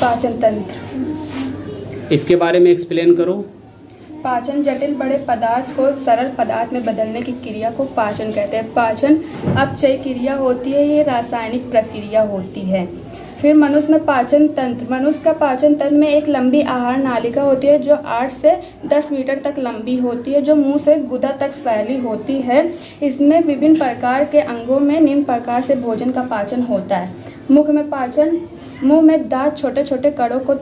पाचन तंत्र। इसके बारे में एक्सप्लेन करो। पाचन जटिल बड़े पदार्थ को सरल पदार्थ में बदलने की क्रिया को पाचन कहते हैं। पाचन अपचय क्रिया होती है, ये रासायनिक प्रक्रिया होती है। फिर मनुष्य में पाचन तंत्र। मनुष्य का पाचन तंत्र में एक लंबी आहार नालिका होती है जो 8 से 10 मीटर तक लंबी होती है, जो मुंह से गुदा तक फैली होती है। इसमें विभिन्न प्रकार के अंगों में निम्न प्रकार से भोजन का पाचन होता है। मुख में पाचन। मुंह में दांत छोटे छोटे कणों को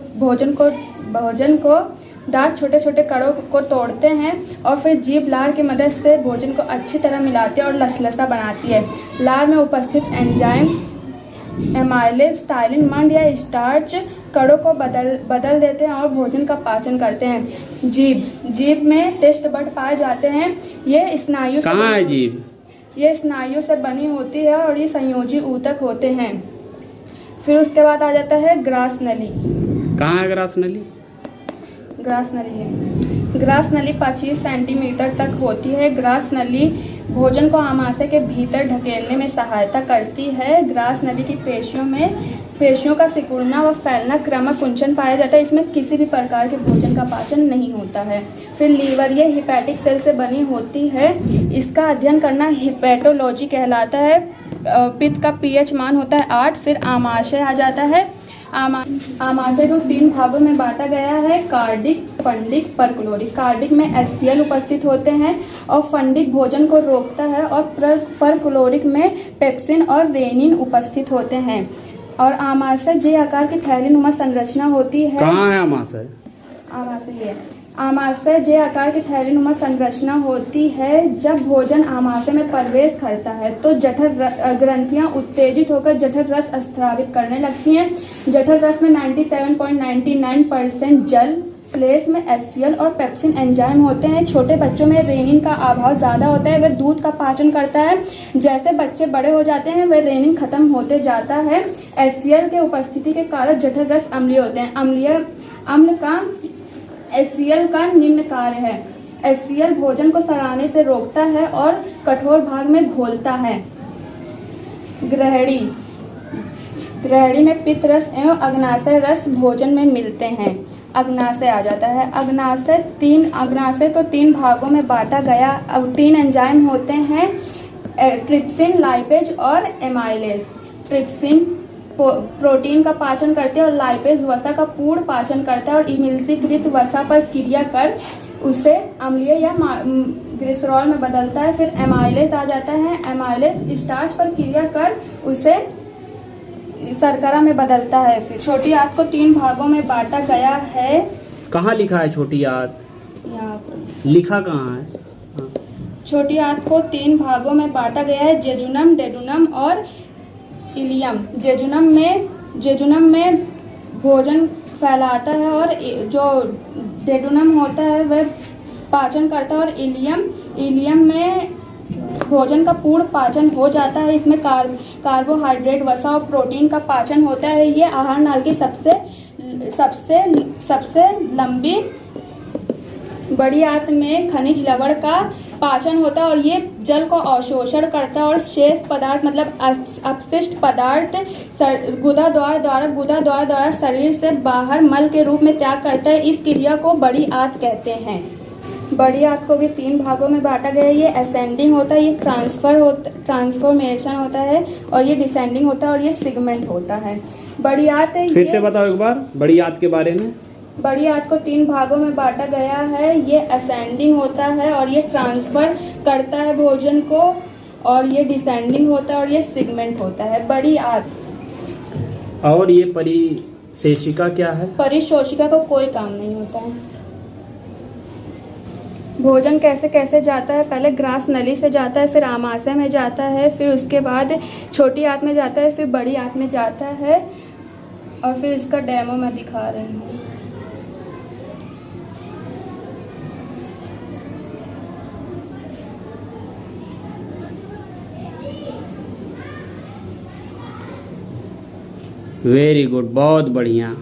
दांत छोटे छोटे कणों को तोड़ते हैं और फिर जीभ लार की मदद से भोजन को अच्छी तरह मिलाती है और लसलसा बनाती है। लार में उपस्थित एंजाइम एमाइलेज स्टाइलिन मंड या स्टार्च कणों को बदल देते हैं और भोजन का पाचन करते हैं। जीभ में टेस्ट बड पाए जाते हैं। ये स्नायु कहाँ है जीभ? ये स्नायु से बनी होती है और ये संयोजी ऊतक होते हैं। फिर उसके बाद आ जाता है ग्रास नली। कहाँ है ग्रास नली? ग्रास नली है। ग्रास नली 25 सेंटीमीटर तक होती है। ग्रास नली भोजन को आमाशय के भीतर ढकेलने में सहायता करती है। ग्रास नली की पेशियों का सिकुड़ना व फैलना क्रमश कुंचन पाया जाता है। इसमें किसी भी प्रकार के भोजन का पाचन नहीं होता है। फिर लीवर, ये हिपैटिक सेल से बनी होती है। इसका अध्ययन करना हिपैटोलॉजी कहलाता है। पित्त का पीएच मान होता है 8। फिर आमाशय आ जाता है। आमाशय को 3 भागों में बांटा गया है, कार्डिक, फंडिक, परक्लोरिक। कार्डिक में एचसीएल उपस्थित होते हैं और फंडिक भोजन को रोकता है और परक्लोरिक में पेप्सिन और रेनिन उपस्थित होते हैं। और आमाशय जे आकार की थैलीनुमा संरचना होती है। कहाँ है आमाशय? आमाशय जे आकार की थैलीनुमा संरचना होती है। जब भोजन आमाशय में प्रवेश करता है तो जठर ग्रंथियां उत्तेजित होकर जठर रस स्रावित करने लगती हैं। जठर रस में 97.99% जल, श्लेष्म में एचसीएल और पेप्सिन एंजाइम होते हैं। छोटे बच्चों में रेनिन का अभाव ज्यादा होता है, वह दूध का पाचन करता है। जैसे बच्चे बड़े हो जाते हैं वह रेनिन खत्म होते जाता है। एचसीएल के उपस्थिति के कारण जठर रस अम्लीय होते हैं। अम्ल का एचसीएल का निम्न कार्य है। एचसीएल भोजन को सड़ाने से रोकता है और कठोर भाग में घोलता है। ग्रहणी में पित्त रस एवं अग्नाशय रस भोजन में मिलते हैं। अग्नाशय आ जाता है। अग्नाशय को 3 भागों में बांटा गया। अब 3 एंजाइम होते हैं, ट्रिप्सिन, लाइपेज और एमाइलेज। ट्रिप्सिन प्रोटीन का पाचन करते हैं और लाइपेज वसा का पूर्ण पाचन करता है और इमिलतीकृत वसा पर क्रिया कर उसे अम्लीय या ग्लिसरॉल में बदलता है। फिर एमाइलेज आ जाता है। एमाइलेज स्टार्च पर क्रिया कर उसे शर्करा में बदलता है। फिर छोटी आंत को 3 भागों में बांटा गया है। कहाँ लिखा है छोटी आंत? यहाँ पर लिखा कहाँ है? हाँ। छोटी आंत को 3 भागों में बांटा गया है, जेजुनम, डेडुनम और इलियम। जेजुनम में भोजन फैलाता है और जो डेडुनम होता है वह पाचन करता है और इलियम में भोजन का पूर्ण पाचन हो जाता है। इसमें कार्बोहाइड्रेट, वसा और प्रोटीन का पाचन होता है। ये आहार नाल की सबसे लंबी बड़ी आंत में खनिज लवण का पाचन होता है और ये जल को अवशोषण करता है और शेष पदार्थ मतलब अपशिष्ट पदार्थ गुदा द्वारा शरीर से बाहर मल के रूप में त्याग करता है। इस क्रिया को बड़ी आंत कहते हैं। बड़ी आंत को भी 3 भागों में बांटा गया है। ये असेंडिंग होता है, ये ट्रांसफॉर्मेशन होता है और ये डिसेंडिंग होता है और ये सिगमेंट होता है। बड़ी आंत फिर से बताओ एक बार बड़ी आंत के बारे में। बड़ी आंत को 3 भागों में बांटा गया है। ये असेंडिंग होता है और ये ट्रांसफर करता है भोजन को और ये डिसेंडिंग होता है और ये सिगमेंट होता है बड़ी आंत। और ये परिशोषिका क्या है? परिशोषिका को कोई काम नहीं होता है। भोजन कैसे कैसे जाता है? पहले ग्रास नली से जाता है, फिर आमाशय में जाता है, फिर उसके बाद छोटी आंत में जाता है, फिर बड़ी आंत में जाता है और फिर इसका डेमो मैं दिखा रही हूँ। वेरी गुड, बहुत बढ़िया।